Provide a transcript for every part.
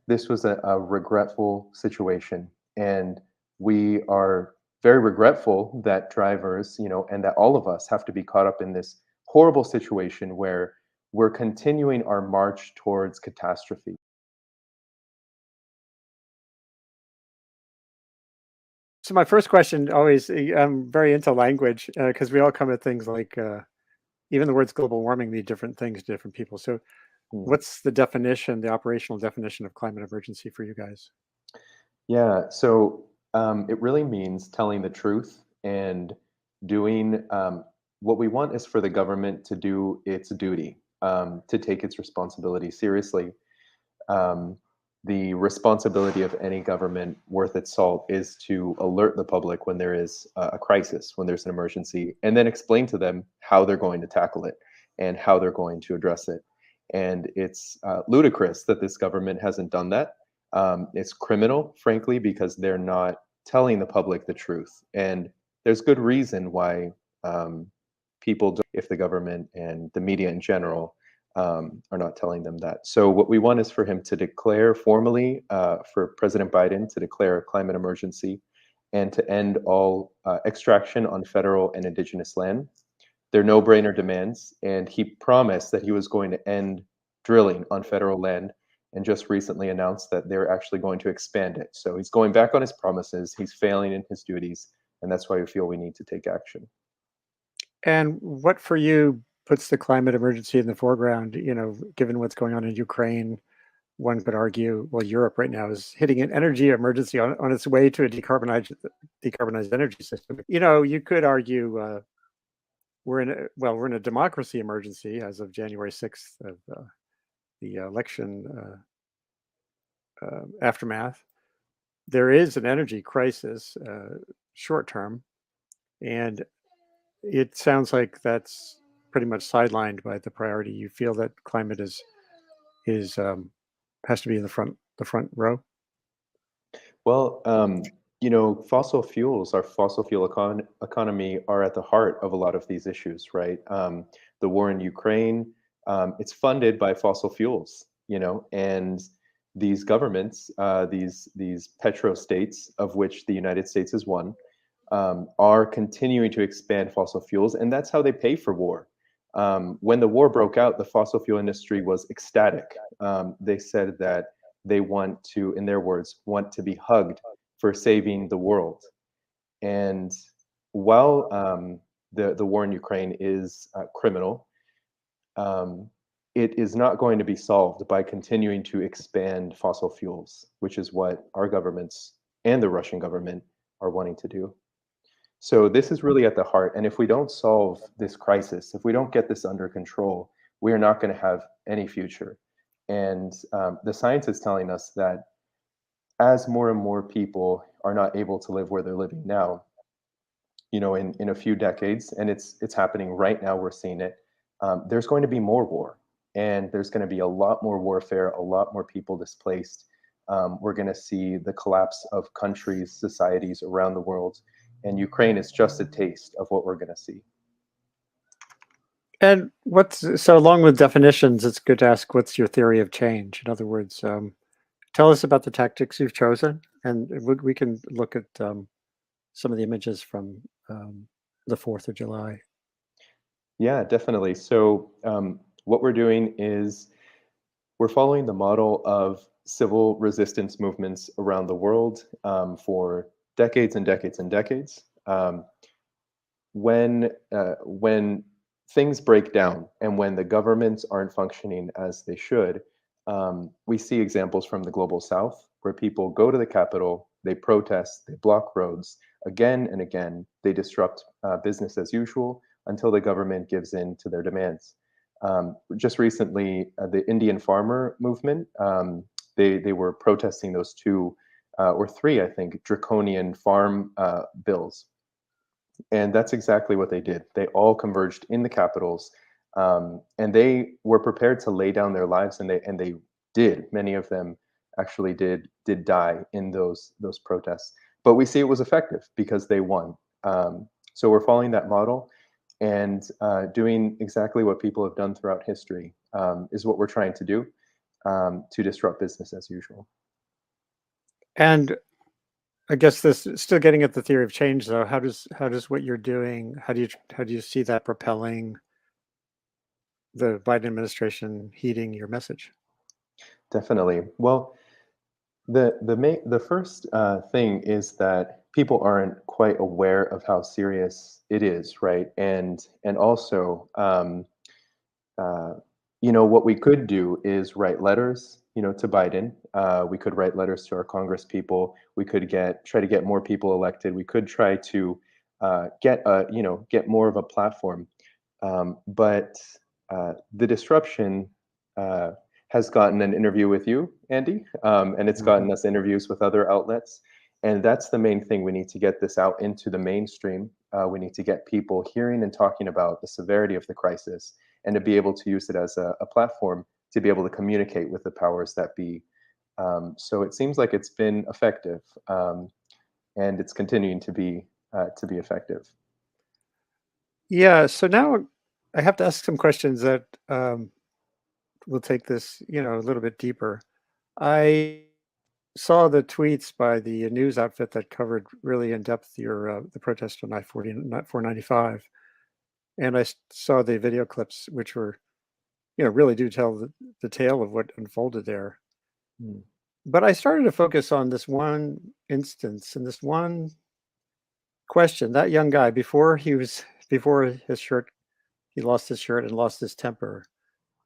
this was a regretful situation, and we are very regretful that drivers, and that all of us have to be caught up in this horrible situation where we're continuing our march towards catastrophe. So my first question always, I'm very into language because we all come at things like even the words global warming mean different things to different people. So Hmm. what's the definition, the operational definition of climate emergency for you guys? Yeah, so it really means telling the truth and doing what we want is for the government to do its duty, to take its responsibility seriously. Um, the responsibility of any government worth its salt is to alert the public when there is a crisis, when there's an emergency, and then explain to them how they're going to tackle it and how they're going to address it. And it's ludicrous that this government hasn't done that. It's criminal, frankly, because they're not telling the public the truth. And there's good reason why people don't, if the government and the media in general are not telling them that. So what we want is for him to declare formally, for President Biden to declare a climate emergency and to end all extraction on federal and indigenous land. They're no-brainer demands, and he promised that he was going to end drilling on federal land and just recently announced that they're actually going to expand it. So he's going back on his promises, he's failing in his duties, and that's why we feel we need to take action. And what for you puts the climate emergency in the foreground, given what's going on in Ukraine? One could argue, well, Europe right now is hitting an energy emergency on its way to a decarbonized energy system. You could argue we're in a democracy emergency as of January 6th of the election aftermath. There is an energy crisis, short term, and it sounds like that's pretty much sidelined by the priority. You feel that climate is has to be in the front row. Well, fossil fuels, our fossil fuel economy are at the heart of a lot of these issues, right? The war in Ukraine, it's funded by fossil fuels, and these governments, these petro states, of which the United States is one, are continuing to expand fossil fuels, and that's how they pay for war. When the war broke out, the fossil fuel industry was ecstatic. They said that they want to, in their words, want to be hugged for saving the world. And while the war in Ukraine is criminal, um, it is not going to be solved by continuing to expand fossil fuels, which is what our governments and the Russian government are wanting to do. So this is really at the heart. And if we don't solve this crisis, if we don't get this under control, we are not going to have any future. And the science is telling us that as more and more people are not able to live where they're living now, in a few decades, and it's happening right now, we're seeing it, there's going to be more war. And there's going to be a lot more warfare, a lot more people displaced. We're going to see the collapse of countries, societies around the world. And Ukraine is just a taste of what we're going to see. And along with definitions, it's good to ask what's your theory of change? In other words, tell us about the tactics you've chosen, and we can look at some of the images from the 4th of July. Yeah, definitely. So what we're doing is we're following the model of civil resistance movements around the world for decades and decades and decades. When things break down and when the governments aren't functioning as they should, we see examples from the global south where people go to the capital, they protest, they block roads again and again, they disrupt business as usual until the government gives in to their demands. Just recently, the Indian farmer movement, they were protesting those two or three, I think, draconian farm bills, and that's exactly what they did. They all converged in the capitals, and they were prepared to lay down their lives, and they did. Many of them actually did die in those protests. But we see it was effective because they won. So we're following that model and doing exactly what people have done throughout history is what we're trying to do. to disrupt business as usual. And I guess this still getting at the theory of change, though. How does what you're doing? How do you see that propelling the Biden administration heeding your message? Definitely. Well, the first thing is that people aren't quite aware of how serious it is, right? And also, uh, what we could do is write letters, to Biden. We could write letters to our Congress people. We could try to get more people elected. We could try to get more of a platform. But the disruption uh, has gotten an interview with you, Andy, and it's Mhm. gotten us interviews with other outlets. And that's the main thing. We need to get this out into the mainstream. We need to get people hearing and talking about the severity of the crisis and to be able to use it as a platform to be able to communicate with the powers that be. So it seems like it's been effective, and it's continuing to be effective. Yeah. So now I have to ask some questions that will take this, a little bit deeper. I saw the tweets by the news outfit that covered really in depth your the protest on I-40, not 495, and saw the video clips, which were, really do tell the tale of what unfolded there. Mm, But I started to focus on this one instance and this one question. That young guy, before his shirt, he lost his shirt and lost his temper.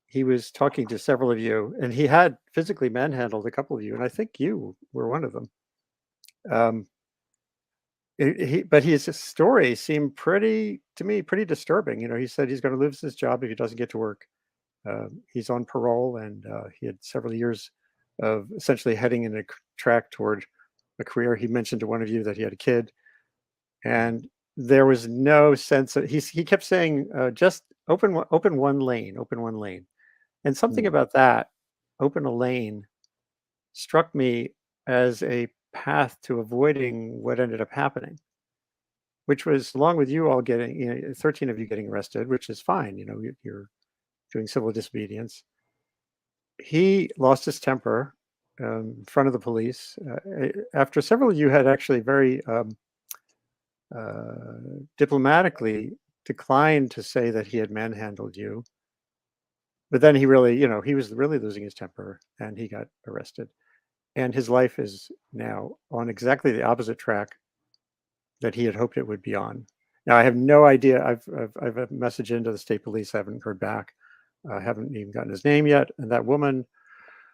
He was talking to several of you, and he had physically manhandled a couple of you, and I think you were one of them. Um, but his story seemed to me, pretty disturbing. He said he's going to lose his job if he doesn't get to work. He's on parole, and he had several years of essentially heading in a track toward a career. He mentioned to one of you that he had a kid, and there was no sense of he kept saying, just open one lane. And something mm, about that, open a lane, struck me as a path to avoiding what ended up happening, which was along with you all getting, 13 of you getting arrested, which is fine. You're doing civil disobedience. He lost his temper in front of the police after several of you had actually very diplomatically declined to say that he had manhandled you. But then he was really losing his temper and he got arrested. And his life is now on exactly the opposite track that he had hoped it would be on. Now I have no idea. I've a message into the state police. I haven't heard back. I haven't even gotten his name yet. And that woman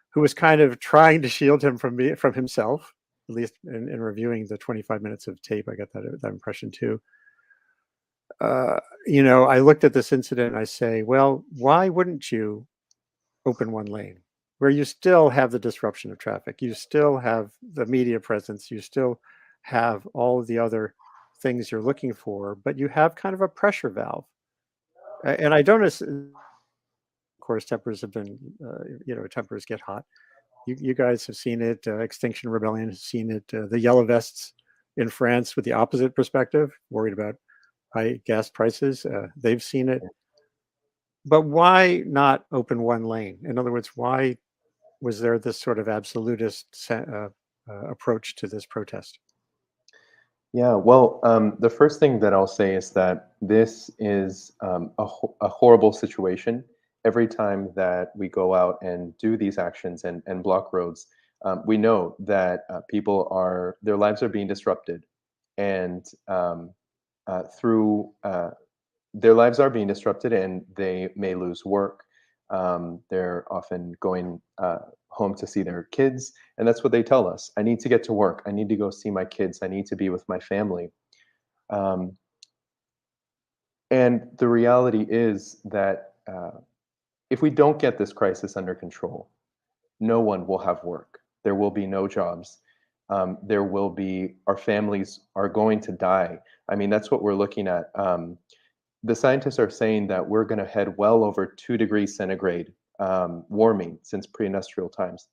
who was kind of trying to shield him from himself, at least in reviewing the 25 minutes of tape, I got that impression too. I looked at this incident and I say, well, why wouldn't you open one lane where you still have the disruption of traffic? You still have the media presence. You still have all of the other things you're looking for, but you have kind of a pressure valve. And I don't, of course, tempers get hot. You guys have seen it. Extinction Rebellion has seen it. The Yellow Vests in France, with the opposite perspective, worried about high gas prices, they've seen it. But why not open one lane? In other words, why was there this sort of absolutist approach to this protest? Yeah, well, the first thing that I'll say is that this is a horrible situation. Every time that we go out and do these actions and block roads, we know that their lives are being disrupted, and through their lives are being disrupted, and they may lose work. They're often going home to see their kids, and that's what they tell us. I need to get to work. I need to go see my kids. I need to be with my family. Um, and the reality is that if we don't get this crisis under control, no one will have work. There will be no jobs. Our families are going to die. I mean, that's what we're looking at. The scientists are saying that we're going to head well over 2 degrees centigrade warming since pre-industrial times.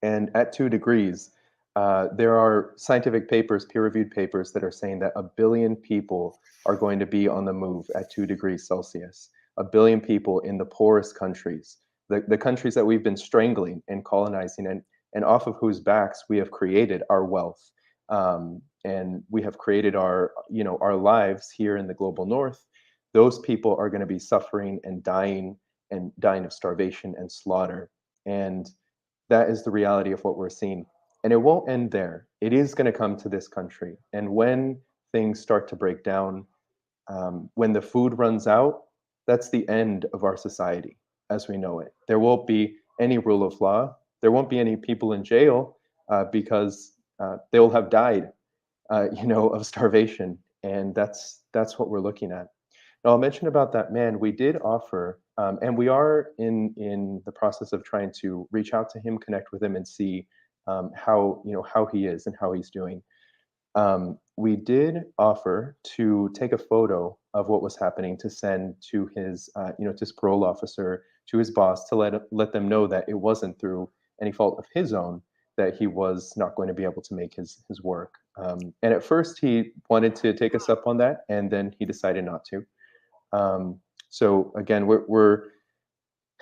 And at 2 degrees, there are scientific papers, peer-reviewed papers, that are saying that 1 billion people are going to be on the move at 2 degrees Celsius. 1 billion people in the poorest countries. the countries that we've been strangling and colonizing, and off of whose backs we have created our wealth, and we have created our, our lives here in the global north. Those people are going to be suffering and dying of starvation and slaughter. And that is the reality of what we're seeing. And it won't end there. It is going to come to this country. And when things start to break down, when the food runs out, that's the end of our society as we know it. There won't be any rule of law. There won't be any people in jail because they will have died, of starvation. And that's what we're looking at. Now, I'll mention about that man. We did offer, and we are in the process of trying to reach out to him, connect with him, and see how he is and how he's doing. We did offer to take a photo of what was happening to send to to his parole officer, to his boss, to let them know that it wasn't through any fault of his own that he was not going to be able to make his work. And at first, he wanted to take us up on that, and then he decided not to. So again, we're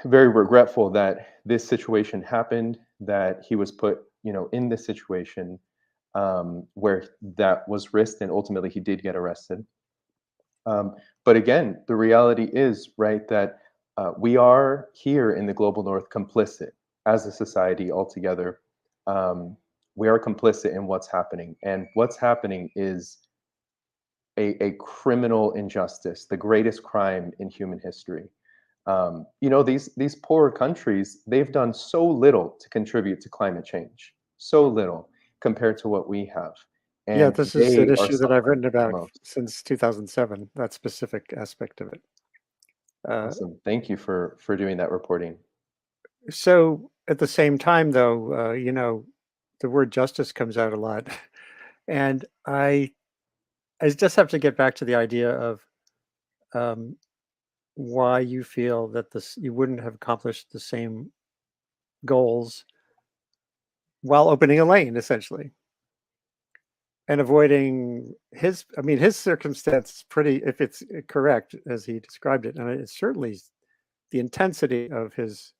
very regretful that this situation happened, that he was put, in this situation where that was risked, and ultimately he did get arrested. But again, the reality is, right, that we are here in the global north complicit as a society altogether. We are complicit in what's happening, and what's happening is a criminal injustice, the greatest crime in human history. These poorer countries, they've done so little to contribute to climate change, so little compared to what we have, Yeah, and this is an they are issue that I've suffering written the about most. since 2007, that specific aspect of it. Uh, Awesome. Thank you for doing that reporting. so at the same time, though, the word justice comes out a lot. And I just have to get back to the idea of um, why you feel that this you wouldn't have accomplished the same goals while opening a lane, essentially, and avoiding his. I mean, his circumstance is pretty, if it's correct as he described it, and it's certainly the intensity of his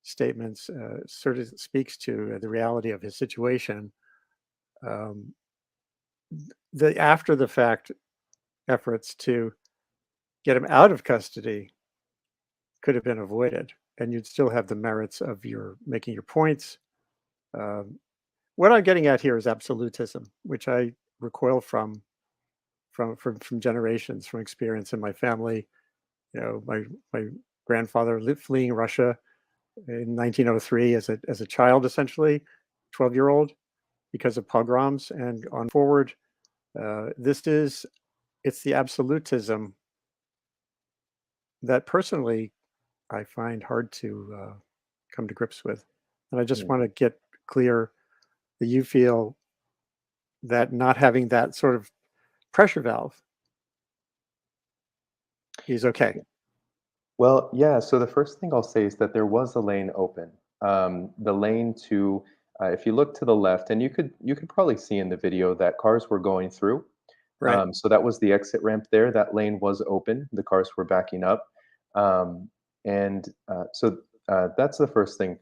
statements sort of speaks to the reality of his situation. Um, the after the fact efforts to get him out of custody could have been avoided, and you'd still have the merits of your making your points. Um, what I'm getting at here is absolutism, which I recoil from generations, from experience in my family. My grandfather lived fleeing Russia in 1903 as a child, essentially, 12-year-old, because of pogroms, and on forward. It's the absolutism that personally I find hard to come to grips with. And I just Mm. want to get clear that you feel that not having that sort of pressure valve is okay. Well, yeah. So the first thing I'll say is that there was a lane open. The lane to, if you look to the left, and you could probably see in the video that cars were going through. Right. So that was the exit ramp there. That lane was open. The cars were backing up, um, and that's the first thing.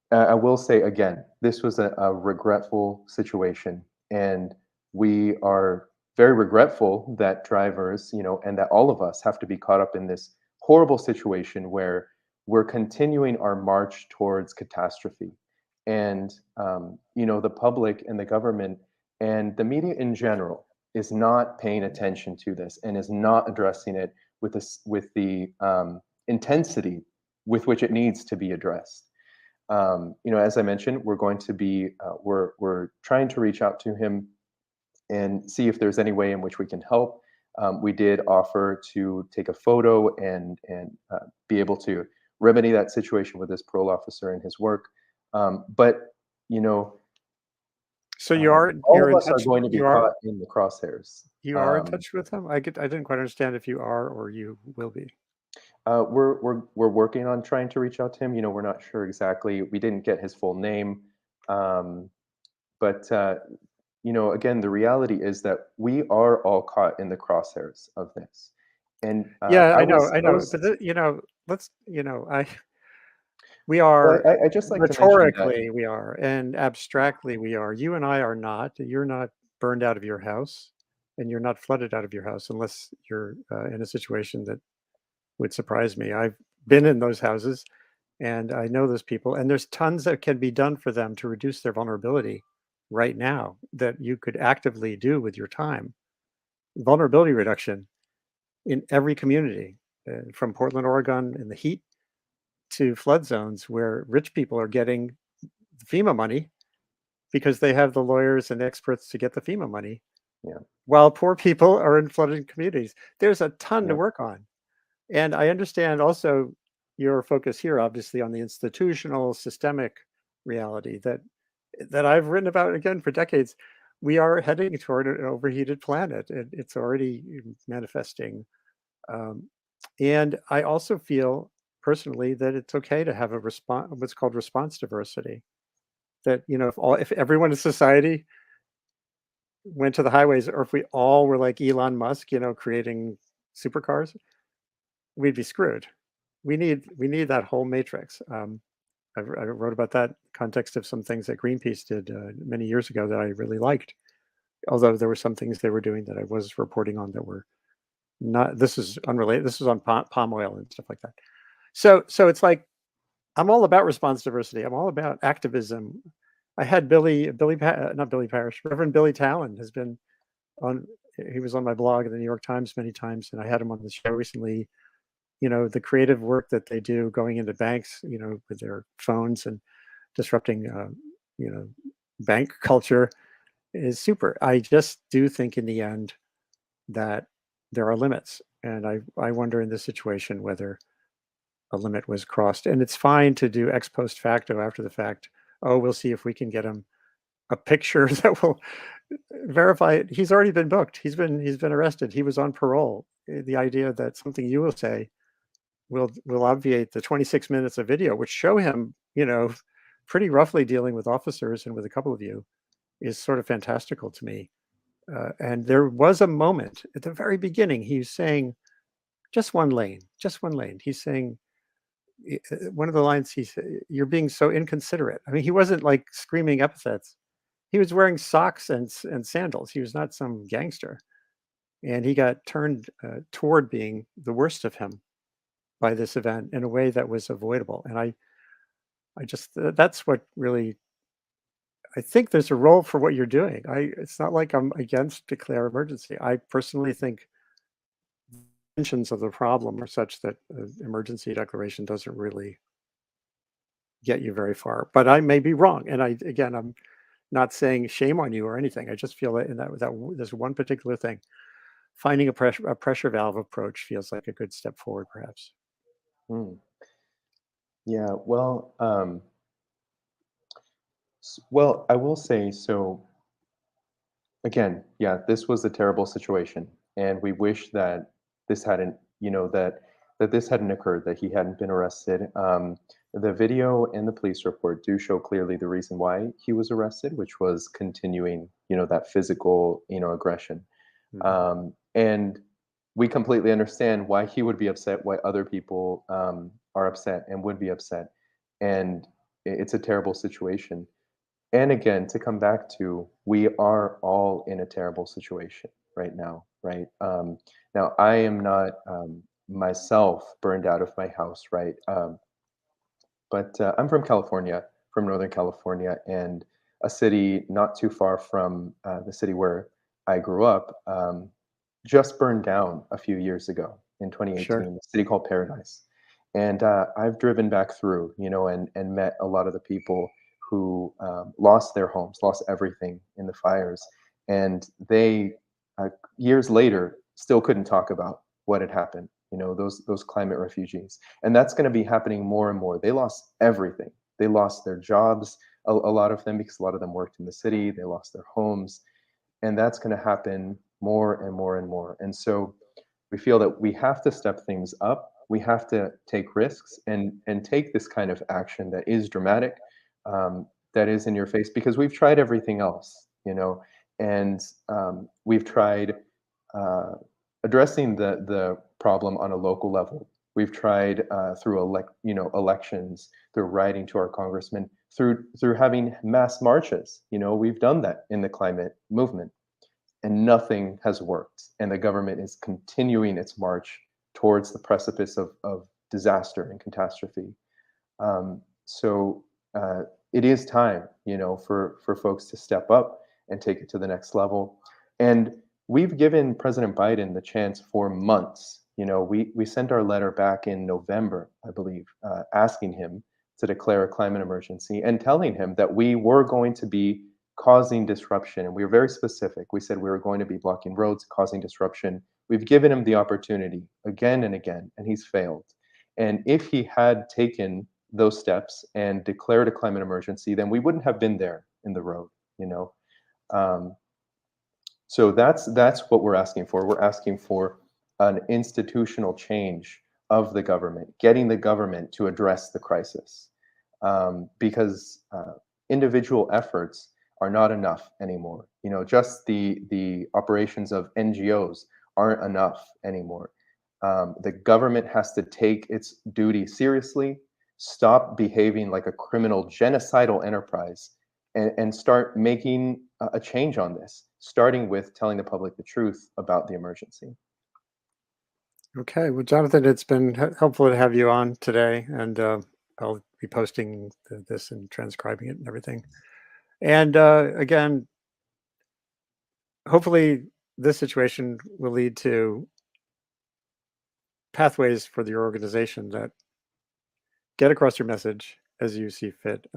I will say again, this was a regretful situation, and we are very regretful that drivers, and that all of us have to be caught up in this horrible situation where we're continuing our march towards catastrophe. And the public and the government and the media in general is not paying attention to this and is not addressing it with the intensity with which it needs to be addressed. As I mentioned, we're trying to reach out to him and see if there's any way in which we can help. We did offer to take a photo and be able to remedy that situation with his parole officer and his work. But you know, So all you're of in us are touch going to be caught in the crosshairs. you are in Um, touch with them? I didn't quite understand if you are or you will be. we're working on trying to reach out to him. We're not sure exactly. We didn't get his full name. Um, But again, the reality is that we are all caught in the crosshairs of this. And Yeah, I I know, was I I know. was But let's, we Well, are, I just like to mention that. rhetorically we are, and abstractly we are. You and I are not. You're not burned out of your house, and you're not flooded out of your house unless you're in a situation that would surprise me. I've been in those houses and I know those people, and there's tons that can be done for them to reduce their vulnerability right now that you could actively do with your time. Vulnerability reduction in every community, from Portland, Oregon, in the heat to flood zones where rich people are getting FEMA money because they have the lawyers and experts to get the FEMA money, Yeah, while poor people are in flooded communities. There's a ton to yeah, work on. And I understand also your focus here, obviously, on the institutional, systemic reality that I've written about again for decades. We are heading toward an overheated planet. It's already manifesting, um, and I also feel personally that it's okay to have a response, what's called response diversity. That if everyone in society went to the highways, or if we all were like Elon Musk, creating supercars, we'd be screwed. We need that whole matrix. I wrote about that context of some things that Greenpeace did many years ago that I really liked. Although there were some things they were doing that I was reporting on that were not. This is unrelated. This was on palm oil and stuff like that. So it's like I'm all about response diversity. I'm all about activism. I had not Billy Parish, Reverend Billy Talon has been on. He was on my blog in the New York Times many times, and I had him on the show recently. The creative work that they do going into banks, with their phones and disrupting, you know, bank culture is super. I just do think in the end that there are limits. And I wonder in this situation whether a limit was crossed. And it's fine to do ex post facto after the fact. Oh, we'll see if we can get him a picture that will verify it. He's already been booked. He's been arrested. He was on parole. The idea that something you will say will obviate the 26 minutes of video, which show him, pretty roughly dealing with officers and with a couple of you, is sort of fantastical to me. And there was a moment at the very beginning. He's saying, "Just one lane, just one lane." He's saying one of the lines. He said, "You're being so inconsiderate." I mean, he wasn't like screaming epithets. He was wearing socks and sandals. He was not some gangster, and he got turned toward being the worst of him by this event in a way that was avoidable. And I just that's what really I think there's a role for what you're doing. It's not like I'm against declare emergency. I personally think dimensions of the problem are such that emergency declaration doesn't really get you very far. But I may be wrong, and I'm not saying shame on you or anything. I just feel that in that there's one particular thing, finding a pressure valve approach feels like a good step forward, perhaps. mm, yeah. Well, well, I will say so. Again, yeah, this was a terrible situation, and we wish that this hadn't, that this hadn't occurred, that he hadn't been arrested. The video and the police report do show clearly the reason why he was arrested, which was continuing, that physical, aggression. Mhm. And we completely understand why he would be upset, why other people are upset and would be upset. And it's a terrible situation. And again, to come back to, we are all in a terrible situation right now, right? Now, I am not myself burned out of my house, right? But I'm from California, from Northern California, and a city not too far from the city where I grew up just burned down a few years ago in Sure. 2018, a city called Paradise. And I've driven back through, and met a lot of the people who lost their homes, lost everything in the fires. And they, years later, still couldn't talk about what had happened, those climate refugees. And that's going to be happening more and more. They lost everything. They lost their jobs, a lot of them, because a lot of them worked in the city. They lost their homes, and that's going to happen more and more and more. And so we feel that we have to step things up. We have to take risks and take this kind of action that is dramatic, that is in your face, because we've tried everything else, and we've tried uh, addressing the problem on a local level. We've tried through elections, through writing to our congressmen, through having mass marches. We've done that in the climate movement, and nothing has worked. And the government is continuing its march towards the precipice of disaster and catastrophe. So it is time, for folks to step up and take it to the next level. And we've given President Biden the chance for months. We sent our letter back in November, I believe, asking him to declare a climate emergency and telling him that we were going to be causing disruption. And we were very specific. We said we were going to be blocking roads, causing disruption. We've given him the opportunity again and again, and he's failed. And if he had taken those steps and declared a climate emergency, then we wouldn't have been there in the road, you know. Um, so that's what we're asking for. We're asking for an institutional change of the government, getting the government to address the crisis, because individual efforts are not enough anymore. Just the operations of NGOs aren't enough anymore. The government has to take its duty seriously, stop behaving like a criminal genocidal enterprise, and start making a change on this, starting with telling the public the truth about the emergency. Okay. Well, Jonathan, it's been helpful to have you on today, and I'll be posting this and transcribing it and everything. And again, hopefully, this situation will lead to pathways for your organization that get across your message as you see fit,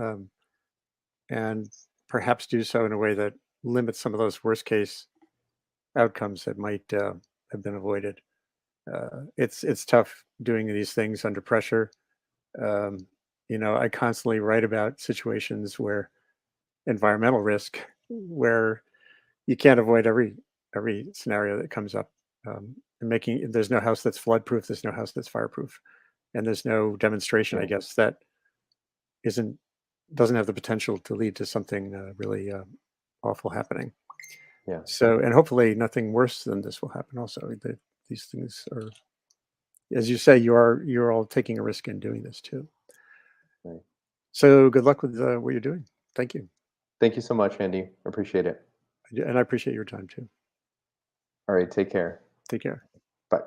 and perhaps do so in a way that limits some of those worst case outcomes that might have been avoided. It's tough doing these things under pressure. Um, I constantly write about situations where environmental risk, where you can't avoid every scenario that comes up. And making there's no house that's flood proof, there's no house that's fireproof, and there's no demonstration, I Yeah, guess, that isn't doesn't have the potential to lead to something really awful happening. yeah, So, and hopefully, nothing worse than this will happen. Also, these things are, as you say, you're all taking a risk in doing this too. right. So, good luck with what you're doing. Thank you, Thank you so much, Andy. Appreciate it. and I appreciate your time too. All right, take care. Take care. Bye.